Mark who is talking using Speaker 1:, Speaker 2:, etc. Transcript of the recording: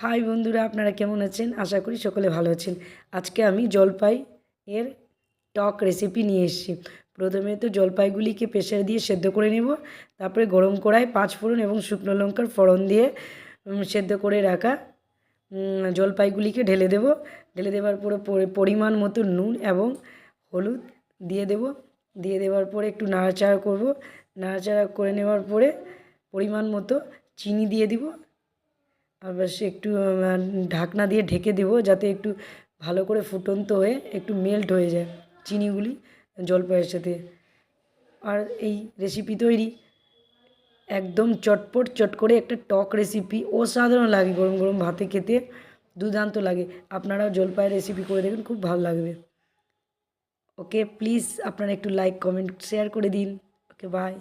Speaker 1: High বন্ধুরা, আপনারা কেমন আছেন? আশা করি সকলে ভালো আছেন। আজকে আমি জলপাই এর টক রেসিপি নিয়ে এসেছি। প্রথমে তো জলপাইগুলিকে প্রেসারে দিয়ে সেদ্ধ করে নেব। তারপরে গরম কড়ায় 5 ফোড়ন এবং শুকনো লঙ্কার ফোড়ন দিয়ে সেদ্ধ করে রাখা জলপাইগুলিকে ঢেলে দেব। ঢেলে দেওয়ার পরে পরিমাণ মতো নুন এবং হলুদ দিয়ে দেব। দিয়ে দেওয়ার পরে একটু নাড়াচাড়া করব। নাড়াচাড়া করে নেওয়ার পরে পরিমাণ মতো চিনি দিয়ে দিব। আর বাস একটু ঢাকনা দিয়ে ঢেকে দেবো, যাতে একটু ভালো করে ফুটন্ত হয়ে একটু মেল্ট হয়ে যায় চিনিগুলি জলপাইয়ের সাথে। আর এই রেসিপি তৈরি একদম চটপট চট করে একটা টক রেসিপি, অসাধারণ লাগে গরম গরম ভাতে খেতে, দুর্দান্ত লাগে। আপনারাও জলপাইয়ের রেসিপি করে দেখুন, খুব ভালো লাগবে। ওকে, প্লিজ আপনারা একটু লাইক কমেন্ট শেয়ার করে দিন। ওকে, বাই।